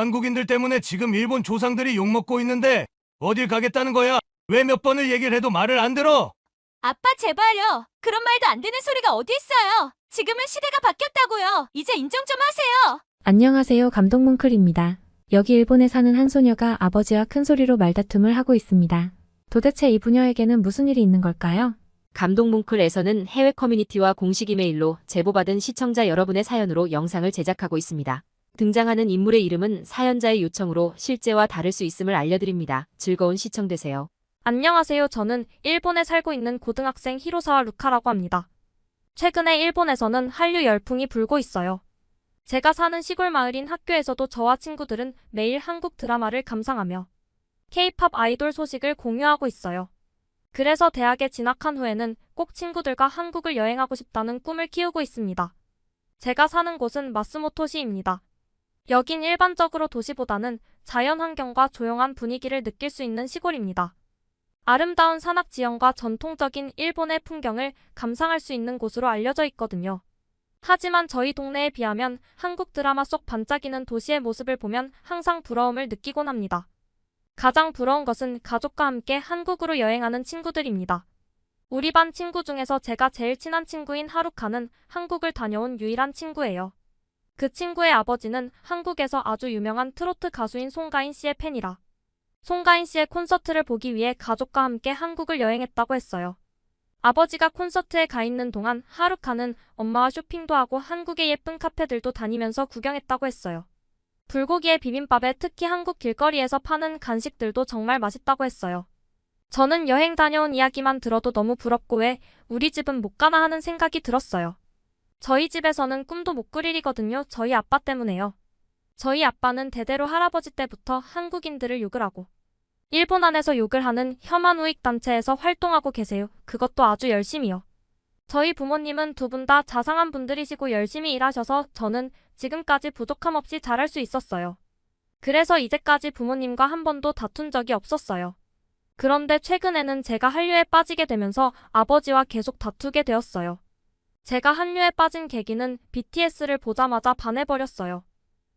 한국인들 때문에 지금 일본 조상들이 욕먹고 있는데 어딜 가겠다는 거야? 왜 몇 번을 얘기를 해도 말을 안 들어? 아빠 제발요. 그런 말도 안 되는 소리가 어디 있어요. 지금은 시대가 바뀌었다고요. 이제 인정 좀 하세요. 안녕하세요. 감동뭉클입니다. 여기 일본에 사는 한 소녀가 아버지와 큰 소리로 말다툼을 하고 있습니다. 도대체 이 부녀에게는 무슨 일이 있는 걸까요? 감동뭉클에서는 해외 커뮤니티와 공식 이메일로 제보받은 시청자 여러분의 사연으로 영상을 제작하고 있습니다. 등장하는 인물의 이름은 사연자의 요청으로 실제와 다를 수 있음을 알려드립니다. 즐거운 시청되세요. 안녕하세요. 저는 일본에 살고 있는 고등학생 히로사와 루카라고 합니다. 최근에 일본에서는 한류 열풍이 불고 있어요. 제가 사는 시골 마을인 학교에서도 저와 친구들은 매일 한국 드라마를 감상하며 K-팝 아이돌 소식을 공유하고 있어요. 그래서 대학에 진학한 후에는 꼭 친구들과 한국을 여행하고 싶다는 꿈을 키우고 있습니다. 제가 사는 곳은 마스모토시입니다. 여긴 일반적으로 도시보다는 자연 환경과 조용한 분위기를 느낄 수 있는 시골입니다. 아름다운 산악 지형과 전통적인 일본의 풍경을 감상할 수 있는 곳으로 알려져 있거든요. 하지만 저희 동네에 비하면 한국 드라마 속 반짝이는 도시의 모습을 보면 항상 부러움을 느끼곤 합니다. 가장 부러운 것은 가족과 함께 한국으로 여행하는 친구들입니다. 우리 반 친구 중에서 제가 제일 친한 친구인 하루카는 한국을 다녀온 유일한 친구예요. 그 친구의 아버지는 한국에서 아주 유명한 트로트 가수인 송가인 씨의 팬이라 송가인 씨의 콘서트를 보기 위해 가족과 함께 한국을 여행했다고 했어요. 아버지가 콘서트에 가 있는 동안 하루카는 엄마와 쇼핑도 하고 한국의 예쁜 카페들도 다니면서 구경했다고 했어요. 불고기에 비빔밥에 특히 한국 길거리에서 파는 간식들도 정말 맛있다고 했어요. 저는 여행 다녀온 이야기만 들어도 너무 부럽고 왜 우리 집은 못 가나 하는 생각이 들었어요. 저희 집에서는 꿈도 못 꾸리거든요. 저희 아빠 때문에요. 저희 아빠는 대대로 할아버지 때부터 한국인들을 욕을 하고 일본 안에서 욕을 하는 혐한 우익 단체에서 활동하고 계세요. 그것도 아주 열심히요. 저희 부모님은 두 분 다 자상한 분들이시고 열심히 일하셔서 저는 지금까지 부족함 없이 잘할 수 있었어요. 그래서 이제까지 부모님과 한 번도 다툰 적이 없었어요. 그런데 최근에는 제가 한류에 빠지게 되면서 아버지와 계속 다투게 되었어요. 제가 한류에 빠진 계기는 BTS를 보자마자 반해버렸어요.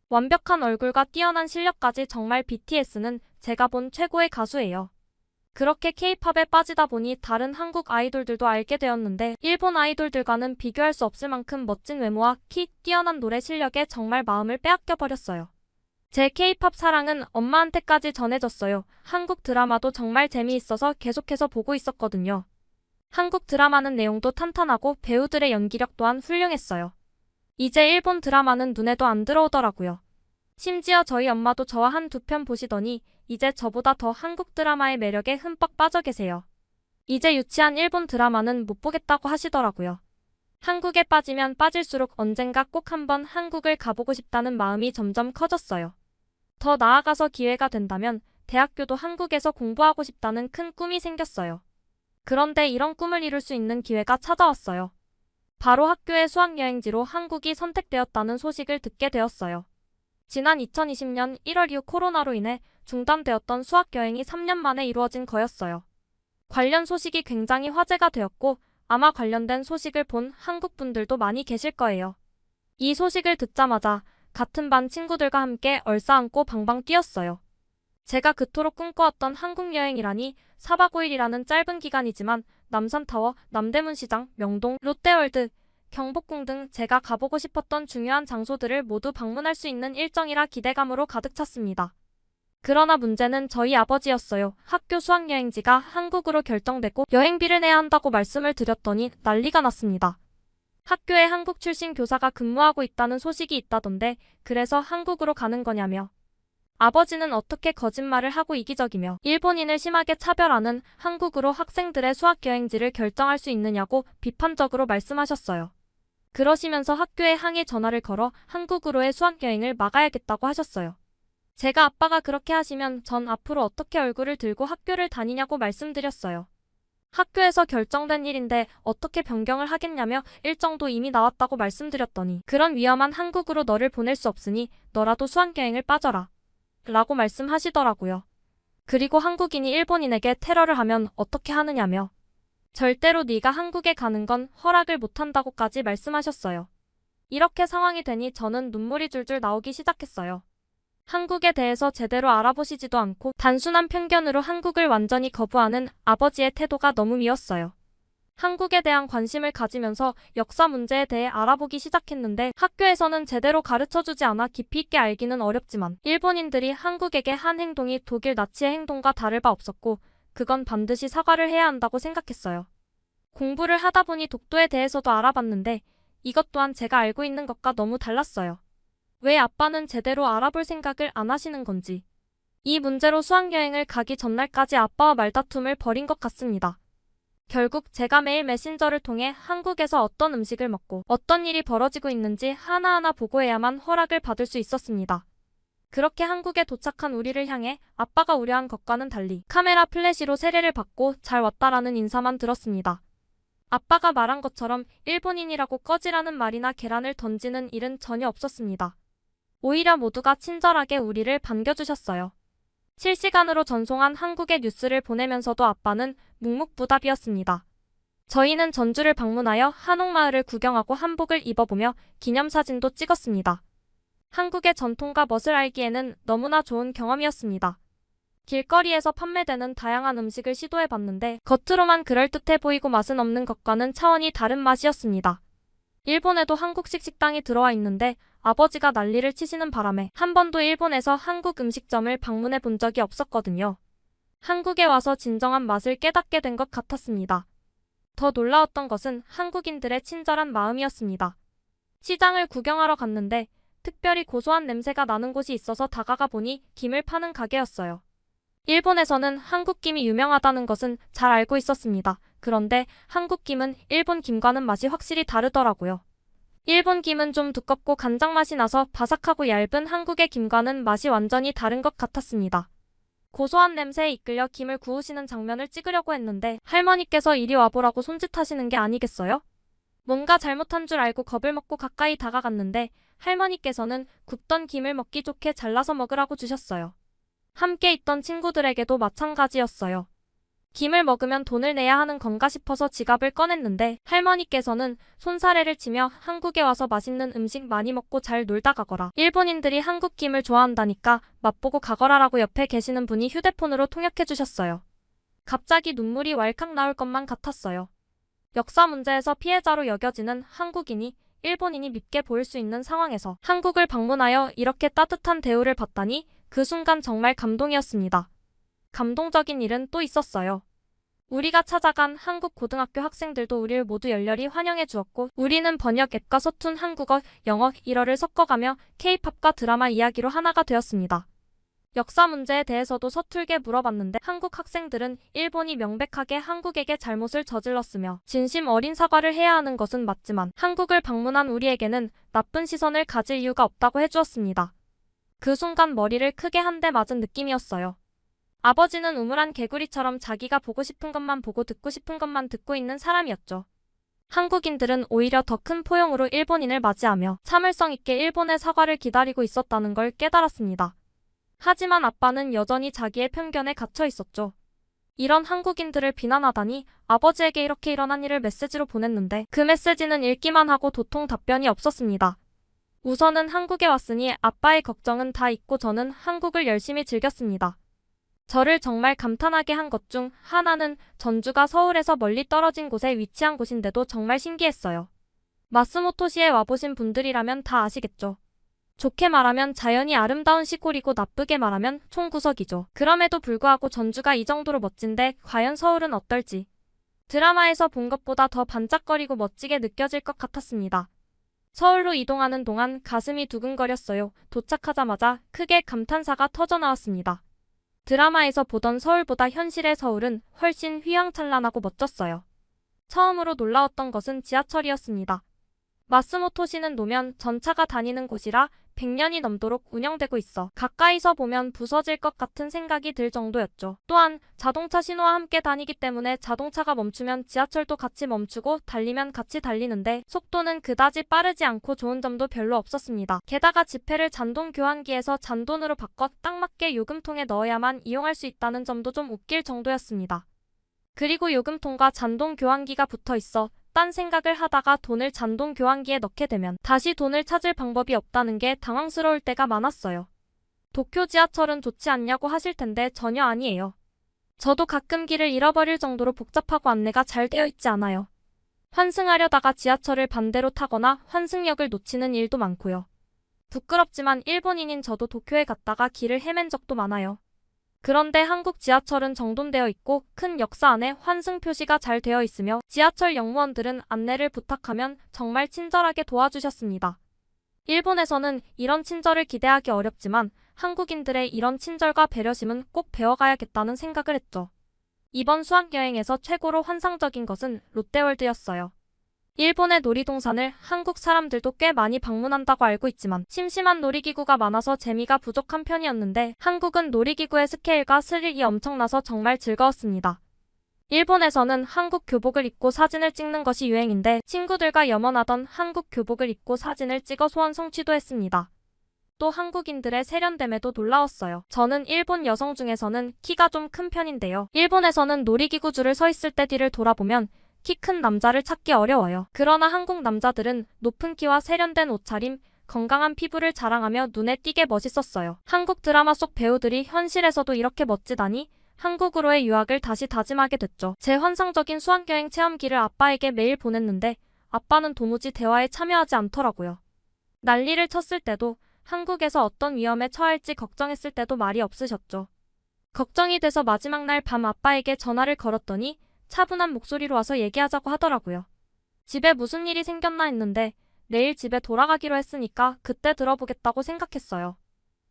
완벽한 얼굴과 뛰어난 실력까지 정말 BTS는 제가 본 최고의 가수예요. 그렇게 K-팝에 빠지다 보니 다른 한국 아이돌들도 알게 되었는데 일본 아이돌들과는 비교할 수 없을 만큼 멋진 외모와 키, 뛰어난 노래 실력에 정말 마음을 빼앗겨버렸어요. 제 K-팝 사랑은 엄마한테까지 전해졌어요. 한국 드라마도 정말 재미있어서 계속해서 보고 있었거든요. 한국 드라마는 내용도 탄탄하고 배우들의 연기력 또한 훌륭했어요. 이제 일본 드라마는 눈에도 안 들어오더라고요. 심지어 저희 엄마도 저와 한두 편 보시더니 이제 저보다 더 한국 드라마의 매력에 흠뻑 빠져 계세요. 이제 유치한 일본 드라마는 못 보겠다고 하시더라고요. 한국에 빠지면 빠질수록 언젠가 꼭 한번 한국을 가보고 싶다는 마음이 점점 커졌어요. 더 나아가서 기회가 된다면 대학교도 한국에서 공부하고 싶다는 큰 꿈이 생겼어요. 그런데 이런 꿈을 이룰 수 있는 기회가 찾아왔어요. 바로 학교의 수학여행지로 한국이 선택되었다는 소식을 듣게 되었어요. 지난 2020년 1월 이후 코로나로 인해 중단되었던 수학여행이 3년 만에 이루어진 거였어요. 관련 소식이 굉장히 화제가 되었고 아마 관련된 소식을 본 한국 분들도 많이 계실 거예요. 이 소식을 듣자마자 같은 반 친구들과 함께 얼싸안고 방방 뛰었어요. 제가 그토록 꿈꿔왔던 한국 여행이라니 4박 5일이라는 짧은 기간이지만 남산타워, 남대문시장, 명동, 롯데월드, 경복궁 등 제가 가보고 싶었던 중요한 장소들을 모두 방문할 수 있는 일정이라 기대감으로 가득 찼습니다. 그러나 문제는 저희 아버지였어요. 학교 수학여행지가 한국으로 결정되고 여행비를 내야 한다고 말씀을 드렸더니 난리가 났습니다. 학교에 한국 출신 교사가 근무하고 있다는 소식이 있다던데 그래서 한국으로 가는 거냐며. 아버지는 어떻게 거짓말을 하고 이기적이며 일본인을 심하게 차별하는 한국으로 학생들의 수학여행지를 결정할 수 있느냐고 비판적으로 말씀하셨어요. 그러시면서 학교에 항의 전화를 걸어 한국으로의 수학여행을 막아야겠다고 하셨어요. 제가 아빠가 그렇게 하시면 전 앞으로 어떻게 얼굴을 들고 학교를 다니냐고 말씀드렸어요. 학교에서 결정된 일인데 어떻게 변경을 하겠냐며 일정도 이미 나왔다고 말씀드렸더니 그런 위험한 한국으로 너를 보낼 수 없으니 너라도 수학여행을 빠져라 라고 말씀하시더라고요. 그리고 한국인이 일본인에게 테러를 하면 어떻게 하느냐며 절대로 네가 한국에 가는 건 허락을 못한다고까지 말씀하셨어요. 이렇게 상황이 되니 저는 눈물이 줄줄 나오기 시작했어요. 한국에 대해서 제대로 알아보시지도 않고 단순한 편견으로 한국을 완전히 거부하는 아버지의 태도가 너무 미웠어요. 한국에 대한 관심을 가지면서 역사 문제에 대해 알아보기 시작했는데 학교에서는 제대로 가르쳐주지 않아 깊이 있게 알기는 어렵지만 일본인들이 한국에게 한 행동이 독일 나치의 행동과 다를 바 없었고 그건 반드시 사과를 해야 한다고 생각했어요. 공부를 하다 보니 독도에 대해서도 알아봤는데 이것 또한 제가 알고 있는 것과 너무 달랐어요. 왜 아빠는 제대로 알아볼 생각을 안 하시는 건지. 이 문제로 수학여행을 가기 전날까지 아빠와 말다툼을 벌인 것 같습니다. 결국 제가 매일 메신저를 통해 한국에서 어떤 음식을 먹고 어떤 일이 벌어지고 있는지 하나하나 보고해야만 허락을 받을 수 있었습니다. 그렇게 한국에 도착한 우리를 향해 아빠가 우려한 것과는 달리 카메라 플래시로 세례를 받고 잘 왔다라는 인사만 들었습니다. 아빠가 말한 것처럼 일본인이라고 꺼지라는 말이나 계란을 던지는 일은 전혀 없었습니다. 오히려 모두가 친절하게 우리를 반겨주셨어요. 실시간으로 전송한 한국의 뉴스를 보내면서도 아빠는 묵묵부답이었습니다. 저희는 전주를 방문하여 한옥마을을 구경하고 한복을 입어보며 기념사진도 찍었습니다. 한국의 전통과 멋을 알기에는 너무나 좋은 경험이었습니다. 길거리에서 판매되는 다양한 음식을 시도해봤는데 겉으로만 그럴듯해 보이고 맛은 없는 것과는 차원이 다른 맛이었습니다. 일본에도 한국식 식당이 들어와 있는데 아버지가 난리를 치시는 바람에 한 번도 일본에서 한국 음식점을 방문해 본 적이 없었거든요. 한국에 와서 진정한 맛을 깨닫게 된 것 같았습니다. 더 놀라웠던 것은 한국인들의 친절한 마음이었습니다. 시장을 구경하러 갔는데 특별히 고소한 냄새가 나는 곳이 있어서 다가가 보니 김을 파는 가게였어요. 일본에서는 한국 김이 유명하다는 것은 잘 알고 있었습니다. 그런데 한국 김은 일본 김과는 맛이 확실히 다르더라고요. 일본 김은 좀 두껍고 간장 맛이 나서 바삭하고 얇은 한국의 김과는 맛이 완전히 다른 것 같았습니다. 고소한 냄새에 이끌려 김을 구우시는 장면을 찍으려고 했는데 할머니께서 이리 와보라고 손짓하시는 게 아니겠어요? 뭔가 잘못한 줄 알고 겁을 먹고 가까이 다가갔는데 할머니께서는 굽던 김을 먹기 좋게 잘라서 먹으라고 주셨어요. 함께 있던 친구들에게도 마찬가지였어요. 김을 먹으면 돈을 내야 하는 건가 싶어서 지갑을 꺼냈는데 할머니께서는 손사래를 치며 한국에 와서 맛있는 음식 많이 먹고 잘 놀다 가거라. 일본인들이 한국 김을 좋아한다니까 맛보고 가거라라고 옆에 계시는 분이 휴대폰으로 통역해 주셨어요. 갑자기 눈물이 왈칵 나올 것만 같았어요. 역사 문제에서 피해자로 여겨지는 한국인이 일본인이 밉게 보일 수 있는 상황에서 한국을 방문하여 이렇게 따뜻한 대우를 받다니 그 순간 정말 감동이었습니다. 감동적인 일은 또 있었어요. 우리가 찾아간 한국 고등학교 학생들도 우리를 모두 열렬히 환영해 주었고 우리는 번역 앱과 서툰 한국어, 영어, 일어를 섞어가며 K-팝과 드라마 이야기로 하나가 되었습니다. 역사 문제에 대해서도 서툴게 물어봤는데 한국 학생들은 일본이 명백하게 한국에게 잘못을 저질렀으며 진심 어린 사과를 해야 하는 것은 맞지만 한국을 방문한 우리에게는 나쁜 시선을 가질 이유가 없다고 해주었습니다. 그 순간 머리를 크게 한 대 맞은 느낌이었어요. 아버지는 우물한 개구리처럼 자기가 보고 싶은 것만 보고 듣고 싶은 것만 듣고 있는 사람이었죠. 한국인들은 오히려 더 큰 포용으로 일본인을 맞이하며 참을성 있게 일본의 사과를 기다리고 있었다는 걸 깨달았습니다. 하지만 아빠는 여전히 자기의 편견에 갇혀 있었죠. 이런 한국인들을 비난하다니 아버지에게 이렇게 일어난 일을 메시지로 보냈는데 그 메시지는 읽기만 하고 도통 답변이 없었습니다. 우선은 한국에 왔으니 아빠의 걱정은 다 잊고 저는 한국을 열심히 즐겼습니다. 저를 정말 감탄하게 한 것 중 하나는 전주가 서울에서 멀리 떨어진 곳에 위치한 곳인데도 정말 신기했어요. 마스모토시에 와보신 분들이라면 다 아시겠죠. 좋게 말하면 자연이 아름다운 시골이고 나쁘게 말하면 총구석이죠. 그럼에도 불구하고 전주가 이 정도로 멋진데 과연 서울은 어떨지. 드라마에서 본 것보다 더 반짝거리고 멋지게 느껴질 것 같았습니다. 서울로 이동하는 동안 가슴이 두근거렸어요. 도착하자마자 크게 감탄사가 터져나왔습니다. 드라마에서 보던 서울보다 현실의 서울은 훨씬 휘황찬란하고 멋졌어요. 처음으로 놀라웠던 것은 지하철이었습니다. 마스모토시는 노면 전차가 다니는 곳이라 100년이 넘도록 운영되고 있어 가까이서 보면 부서질 것 같은 생각이 들 정도였죠. 또한 자동차 신호와 함께 다니기 때문에 자동차가 멈추면 지하철도 같이 멈추고 달리면 같이 달리는데 속도는 그다지 빠르지 않고 좋은 점도 별로 없었습니다. 게다가 지폐를 잔돈 교환기에서 잔돈으로 바꿔 딱 맞게 요금통에 넣어야만 이용할 수 있다는 점도 좀 웃길 정도였습니다. 그리고 요금통과 잔돈 교환기가 붙어 있어 딴 생각을 하다가 돈을 잔돈 교환기에 넣게 되면 다시 돈을 찾을 방법이 없다는 게 당황스러울 때가 많았어요. 도쿄 지하철은 좋지 않냐고 하실 텐데 전혀 아니에요. 저도 가끔 길을 잃어버릴 정도로 복잡하고 안내가 잘 되어 있지 않아요. 환승하려다가 지하철을 반대로 타거나 환승역을 놓치는 일도 많고요. 부끄럽지만 일본인인 저도 도쿄에 갔다가 길을 헤맨 적도 많아요. 그런데 한국 지하철은 정돈되어 있고 큰 역사 안에 환승 표시가 잘 되어 있으며 지하철 역무원들은 안내를 부탁하면 정말 친절하게 도와주셨습니다. 일본에서는 이런 친절을 기대하기 어렵지만 한국인들의 이런 친절과 배려심은 꼭 배워가야겠다는 생각을 했죠. 이번 수학여행에서 최고로 환상적인 것은 롯데월드였어요. 일본의 놀이동산을 한국 사람들도 꽤 많이 방문한다고 알고 있지만 심심한 놀이기구가 많아서 재미가 부족한 편이었는데 한국은 놀이기구의 스케일과 스릴이 엄청나서 정말 즐거웠습니다. 일본에서는 한국 교복을 입고 사진을 찍는 것이 유행인데 친구들과 염원하던 한국 교복을 입고 사진을 찍어 소원 성취도 했습니다. 또 한국인들의 세련됨에도 놀라웠어요. 저는 일본 여성 중에서는 키가 좀 큰 편인데요. 일본에서는 놀이기구 줄을 서 있을 때 뒤를 돌아보면 키 큰 남자를 찾기 어려워요. 그러나 한국 남자들은 높은 키와 세련된 옷차림, 건강한 피부를 자랑하며 눈에 띄게 멋있었어요. 한국 드라마 속 배우들이 현실에서도 이렇게 멋지다니 한국으로의 유학을 다시 다짐하게 됐죠. 제 환상적인 수학여행 체험기를 아빠에게 매일 보냈는데 아빠는 도무지 대화에 참여하지 않더라고요. 난리를 쳤을 때도 한국에서 어떤 위험에 처할지 걱정했을 때도 말이 없으셨죠. 걱정이 돼서 마지막 날 밤 아빠에게 전화를 걸었더니 차분한 목소리로 와서 얘기하자고 하더라고요. 집에 무슨 일이 생겼나 했는데 내일 집에 돌아가기로 했으니까 그때 들어보겠다고 생각했어요.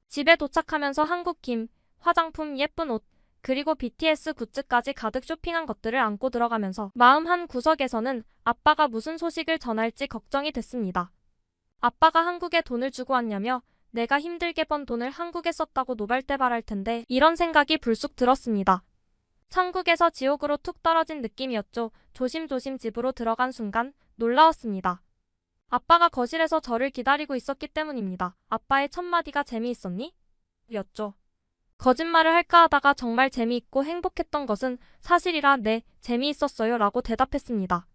집에 도착하면서 한국 김, 화장품, 예쁜 옷, 그리고 BTS 굿즈까지 가득 쇼핑한 것들을 안고 들어가면서 마음 한 구석에서는 아빠가 무슨 소식을 전할지 걱정이 됐습니다. 아빠가 한국에 돈을 주고 왔냐며 내가 힘들게 번 돈을 한국에 썼다고 노발대발할 텐데 이런 생각이 불쑥 들었습니다. 천국에서 지옥으로 툭 떨어진 느낌이었죠. 조심조심 집으로 들어간 순간 놀라웠습니다. 아빠가 거실에서 저를 기다리고 있었기 때문입니다. 아빠의 첫 마디가 재미있었니? 였죠. 거짓말을 할까 하다가 정말 재미있고 행복했던 것은 사실이라 네, 재미있었어요 라고 대답했습니다.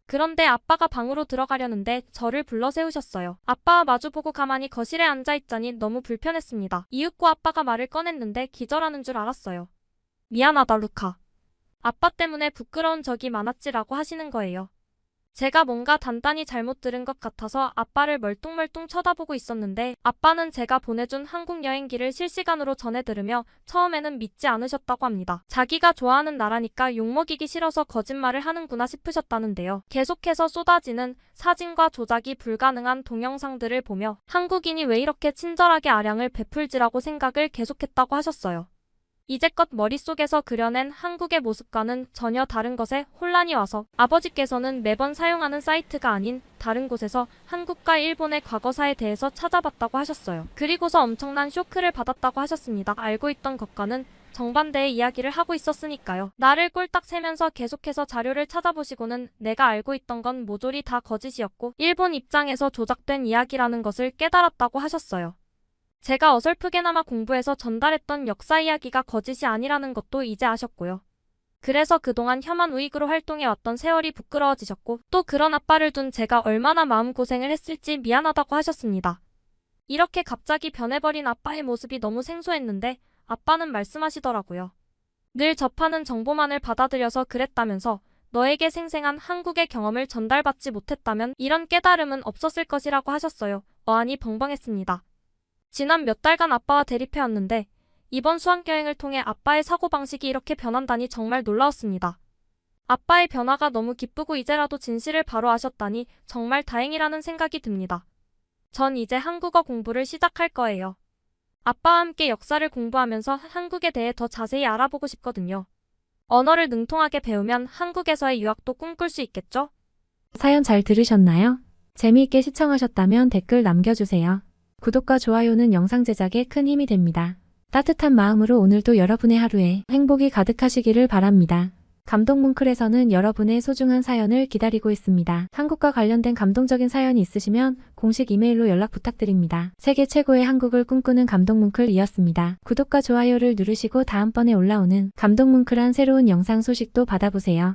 그런데 아빠가 방으로 들어가려는데 저를 불러 세우셨어요. 아빠와 마주보고 가만히 거실에 앉아있자니 너무 불편했습니다. 이윽고 아빠가 말을 꺼냈는데 기절하는 줄 알았어요. 미안하다 루카. 아빠 때문에 부끄러운 적이 많았지라고 하시는 거예요. 제가 뭔가 단단히 잘못 들은 것 같아서 아빠를 멀뚱멀뚱 쳐다보고 있었는데 아빠는 제가 보내준 한국 여행기를 실시간으로 전해 들으며 처음에는 믿지 않으셨다고 합니다. 자기가 좋아하는 나라니까 욕먹이기 싫어서 거짓말을 하는구나 싶으셨다는데요. 계속해서 쏟아지는 사진과 조작이 불가능한 동영상들을 보며 한국인이 왜 이렇게 친절하게 아량을 베풀지라고 생각을 계속했다고 하셨어요. 이제껏 머릿속에서 그려낸 한국의 모습과는 전혀 다른 것에 혼란이 와서 아버지께서는 매번 사용하는 사이트가 아닌 다른 곳에서 한국과 일본의 과거사에 대해서 찾아봤다고 하셨어요. 그리고서 엄청난 쇼크를 받았다고 하셨습니다. 알고 있던 것과는 정반대의 이야기를 하고 있었으니까요. 나를 꼴딱 세면서 계속해서 자료를 찾아보시고는 내가 알고 있던 건 모조리 다 거짓이었고 일본 입장에서 조작된 이야기라는 것을 깨달았다고 하셨어요. 제가 어설프게나마 공부해서 전달했던 역사 이야기가 거짓이 아니라는 것도 이제 아셨고요. 그래서 그동안 혐한 우익으로 활동해왔던 세월이 부끄러워지셨고 또 그런 아빠를 둔 제가 얼마나 마음고생을 했을지 미안하다고 하셨습니다. 이렇게 갑자기 변해버린 아빠의 모습이 너무 생소했는데 아빠는 말씀하시더라고요. 늘 접하는 정보만을 받아들여서 그랬다면서 너에게 생생한 한국의 경험을 전달받지 못했다면 이런 깨달음은 없었을 것이라고 하셨어요. 어안이 벙벙했습니다. 지난 몇 달간 아빠와 대립해왔는데 이번 수학여행을 통해 아빠의 사고방식이 이렇게 변한다니 정말 놀라웠습니다. 아빠의 변화가 너무 기쁘고 이제라도 진실을 바로 아셨다니 정말 다행이라는 생각이 듭니다. 전 이제 한국어 공부를 시작할 거예요. 아빠와 함께 역사를 공부하면서 한국에 대해 더 자세히 알아보고 싶거든요. 언어를 능통하게 배우면 한국에서의 유학도 꿈꿀 수 있겠죠? 사연 잘 들으셨나요? 재미있게 시청하셨다면 댓글 남겨주세요. 구독과 좋아요는 영상 제작에 큰 힘이 됩니다. 따뜻한 마음으로 오늘도 여러분의 하루에 행복이 가득하시기를 바랍니다. 감동뭉클에서는 여러분의 소중한 사연을 기다리고 있습니다. 한국과 관련된 감동적인 사연이 있으시면 공식 이메일로 연락 부탁드립니다. 세계 최고의 한국을 꿈꾸는 감동뭉클이었습니다. 구독과 좋아요를 누르시고 다음번에 올라오는 감동뭉클한 새로운 영상 소식도 받아보세요.